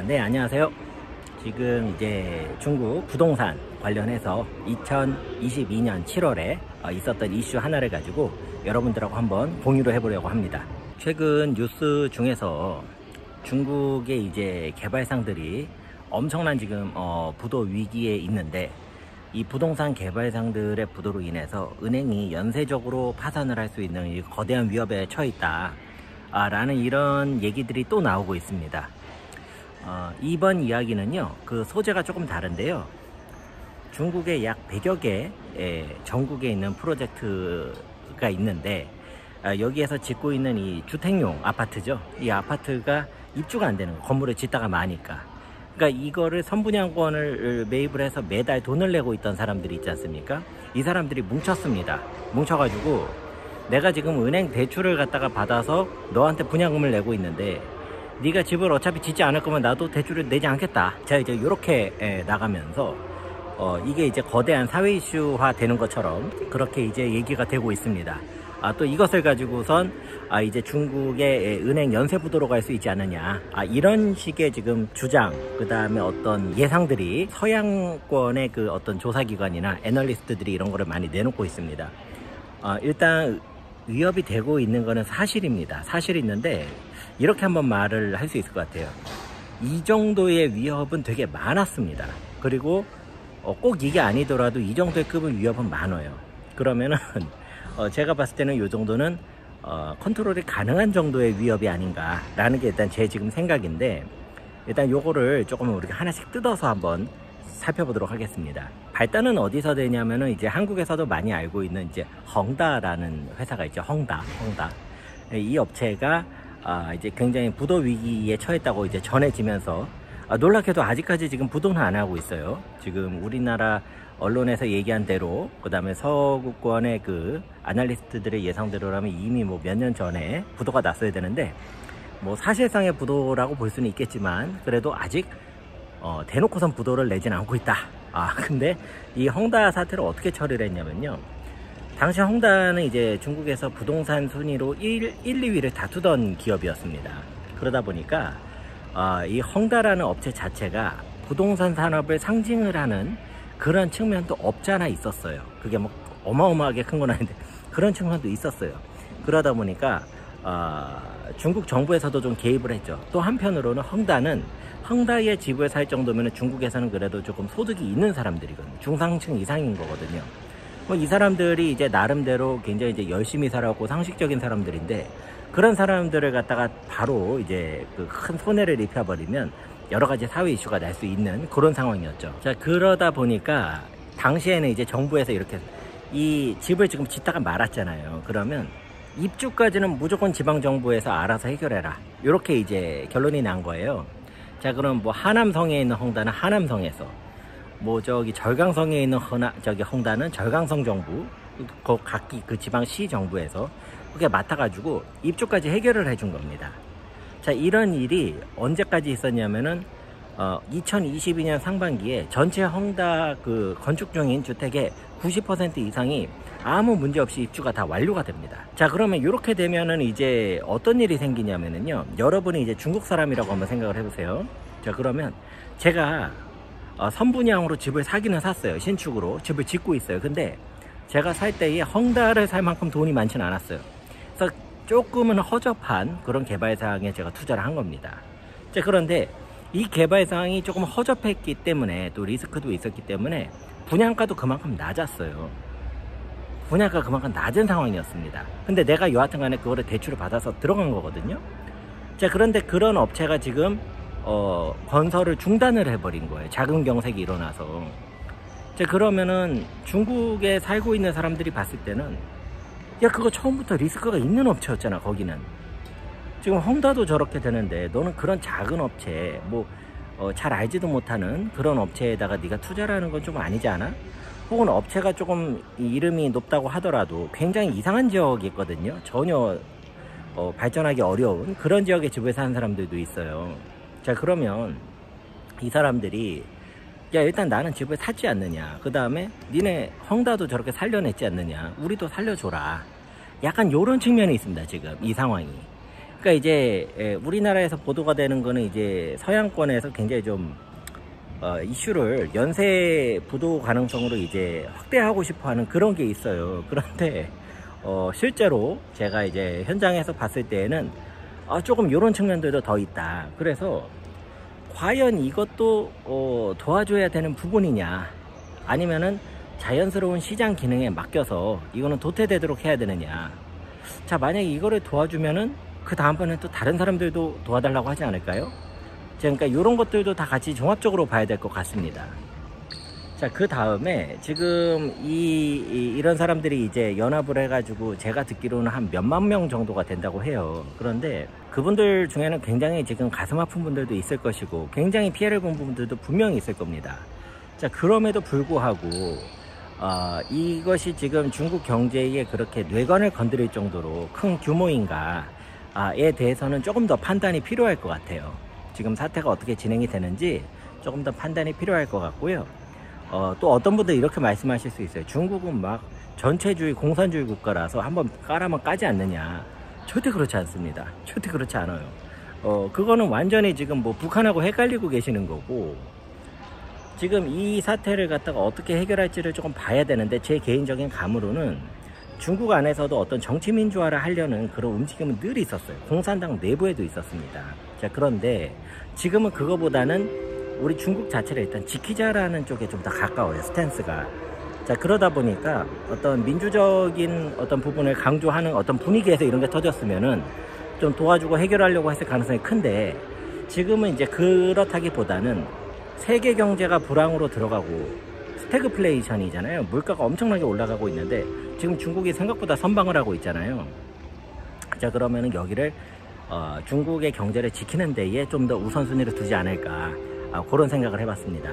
네, 안녕하세요. 지금 이제 중국 부동산 관련해서 2022년 7월에 있었던 이슈 하나를 가지고 여러분들하고 한번 공유를 해보려고 합니다. 최근 뉴스 중에서 중국의 이제 개발상들이 엄청난 지금 부도 위기에 있는데, 이 부동산 개발상들의 부도로 인해서 은행이 연쇄적으로 파산을 할 수 있는 이 거대한 위협에 처해 있다 라는 이런 얘기들이 또 나오고 있습니다. 이번 이야기는요, 그 소재가 조금 다른데요, 중국에 약 100여 개 전국에 있는 프로젝트가 있는데, 여기에서 짓고 있는 이 주택용 아파트죠. 이 아파트가 입주가 안 되는 거, 건물을 짓다가 마니까. 그러니까 이거를 선분양권을 매입을 해서 매달 돈을 내고 있던 사람들이 있지 않습니까? 이 사람들이 뭉쳤습니다. 뭉쳐가지고 내가 지금 은행 대출을 갖다가 받아서 너한테 분양금을 내고 있는데, 네가 집을 어차피 짓지 않을 거면 나도 대출을 내지 않겠다. 자, 이제 이렇게 나가면서 이게 이제 거대한 사회 이슈화 되는 것처럼 그렇게 이제 얘기가 되고 있습니다. 또 이것을 가지고선 이제 중국의 은행 연쇄 부도로 갈 수 있지 않느냐, 이런 식의 지금 주장, 그 다음에 어떤 예상들이 서양권의 그 어떤 조사기관이나 애널리스트들이 이런 거를 많이 내놓고 있습니다. 일단 위협이 되고 있는 거는 사실입니다. 사실이 있는데, 이렇게 한번 말을 할 수 있을 것 같아요. 이 정도의 위협은 되게 많았습니다. 그리고 꼭 이게 아니더라도 이 정도의 급의 위협은 많아요. 그러면은 제가 봤을 때는 이 정도는 컨트롤이 가능한 정도의 위협이 아닌가라는 게 일단 제 지금 생각인데, 일단 요거를 조금 우리가 하나씩 뜯어서 한번 살펴보도록 하겠습니다. 발단은 어디서 되냐면은, 이제 한국에서도 많이 알고 있는 이제 헝다라는 회사가 있죠. 헝다. 이 업체가 이제 굉장히 부도 위기에 처했다고 이제 전해지면서, 놀랍게도 아직까지 지금 부도는 안 하고 있어요. 지금 우리나라 언론에서 얘기한 대로, 그 다음에 서구권의 그 아날리스트들의 예상대로라면 이미 뭐 몇 년 전에 부도가 났어야 되는데, 뭐 사실상의 부도라고 볼 수는 있겠지만 그래도 아직 대놓고선 부도를 내진 않고 있다. 근데 이 헝다 사태를 어떻게 처리를 했냐면요, 당시 헝다는 이제 중국에서 부동산 순위로 1, 2위를 다투던 기업이었습니다. 그러다 보니까 이 헝다라는 업체 자체가 부동산 산업을 상징을 하는 그런 측면도 없지 않아 있었어요. 그게 뭐 어마어마하게 큰 건 아닌데 그런 측면도 있었어요. 그러다 보니까 중국 정부에서도 좀 개입을 했죠. 또 한편으로는 헝다의 집을 살 정도면 중국에서는 그래도 조금 소득이 있는 사람들이거든요. 중상층 이상인 거거든요. 이 사람들이 이제 나름대로 굉장히 이제 열심히 살았고 상식적인 사람들인데, 그런 사람들을 갖다가 바로 이제 그 큰 손해를 입혀버리면 여러 가지 사회 이슈가 날 수 있는 그런 상황이었죠. 자, 그러다 보니까 당시에는 이제 정부에서 이렇게 이 집을 지금 짓다가 말았잖아요. 그러면 입주까지는 무조건 지방정부에서 알아서 해결해라, 이렇게 이제 결론이 난 거예요. 자, 그럼 뭐 하남성에 있는 헝다는 하남성에서, 뭐 저기 절강성에 있는 헝다는 절강성 정부, 각기 그 지방시 정부에서 그게 맡아가지고 입주까지 해결을 해준 겁니다. 자, 이런 일이 언제까지 있었냐면은 2022년 상반기에 전체 헝다 그 건축 중인 주택의 90% 이상이 아무 문제 없이 입주가 다 완료가 됩니다. 자, 그러면 이렇게 되면은 이제 어떤 일이 생기냐면은요, 여러분이 이제 중국 사람이라고 한번 생각을 해보세요. 자, 그러면 제가 선분양으로 집을 사기는 샀어요. 신축으로 집을 짓고 있어요. 근데 제가 살 때에 헝다를 살 만큼 돈이 많지는 않았어요. 그래서 조금은 허접한 그런 개발사항에 제가 투자를 한 겁니다. 자, 그런데 이 개발사항이 조금 허접했기 때문에, 또 리스크도 있었기 때문에 분양가도 그만큼 낮았어요. 분양가가 그만큼 낮은 상황이었습니다. 근데 내가 여하튼 간에 그거를 대출을 받아서 들어간 거거든요. 자, 그런데 그런 업체가 지금 건설을 중단을 해버린 거예요. 자금 경색이 일어나서. 자, 그러면은 중국에 살고 있는 사람들이 봤을 때는, 야, 그거 처음부터 리스크가 있는 업체였잖아. 거기는 지금 헝다도 저렇게 되는데 너는 그런 작은 업체, 뭐 잘 알지도 못하는 그런 업체에다가 네가 투자를 하는 건 좀 아니지 않아? 혹은 업체가 조금 이름이 높다고 하더라도 굉장히 이상한 지역이 있거든요. 전혀 발전하기 어려운 그런 지역에 집을 사는 사람들도 있어요. 자, 그러면 이 사람들이, 야, 일단 나는 집을 샀지 않느냐, 그 다음에 니네 헝다도 저렇게 살려냈지 않느냐, 우리도 살려줘라, 약간 요런 측면이 있습니다. 지금 이 상황이. 그러니까 이제 우리나라에서 보도가 되는 거는 이제 서양권에서 굉장히 좀 이슈를 연쇄 부도 가능성으로 이제 확대하고 싶어 하는 그런 게 있어요. 그런데 실제로 제가 이제 현장에서 봤을 때에는 조금 이런 측면들도 더 있다. 그래서 과연 이것도 도와줘야 되는 부분이냐, 아니면은 자연스러운 시장 기능에 맡겨서 이거는 도태되도록 해야 되느냐. 자, 만약에 이거를 도와주면은 그 다음번에 또 다른 사람들도 도와달라고 하지 않을까요? 그러니까 이런 것들도 다 같이 종합적으로 봐야 될 것 같습니다. 자, 그 다음에 지금 이런 사람들이 이제 연합을 해가지고 제가 듣기로는 한 몇만 명 정도가 된다고 해요. 그런데 그분들 중에는 굉장히 지금 가슴 아픈 분들도 있을 것이고 굉장히 피해를 본 분들도 분명히 있을 겁니다. 자, 그럼에도 불구하고 이것이 지금 중국 경제에 그렇게 뇌관을 건드릴 정도로 큰 규모인가에 대해서는 조금 더 판단이 필요할 것 같아요. 지금 사태가 어떻게 진행이 되는지 조금 더 판단이 필요할 것 같고요. 또 어떤 분들 이렇게 말씀하실 수 있어요. 중국은 막 전체주의 공산주의 국가라서 한번 까라면 까지 않느냐. 절대 그렇지 않습니다. 절대 그렇지 않아요. 그거는 완전히 지금 뭐 북한하고 헷갈리고 계시는 거고, 지금 이 사태를 갖다가 어떻게 해결할지를 조금 봐야 되는데, 제 개인적인 감으로는 중국 안에서도 어떤 정치 민주화를 하려는 그런 움직임은 늘 있었어요. 공산당 내부에도 있었습니다. 자, 그런데 지금은 그거보다는 우리 중국 자체를 일단 지키자라는 쪽에 좀 더 가까워요, 스탠스가. 자, 그러다 보니까 어떤 민주적인 어떤 부분을 강조하는 어떤 분위기에서 이런 게 터졌으면은 좀 도와주고 해결하려고 했을 가능성이 큰데, 지금은 이제 그렇다기보다는 세계 경제가 불황으로 들어가고 스태그플레이션이잖아요. 물가가 엄청나게 올라가고 있는데 지금 중국이 생각보다 선방을 하고 있잖아요. 자, 그러면은 여기를 중국의 경제를 지키는 데에 좀 더 우선순위를 두지 않을까, 그런 생각을 해봤습니다.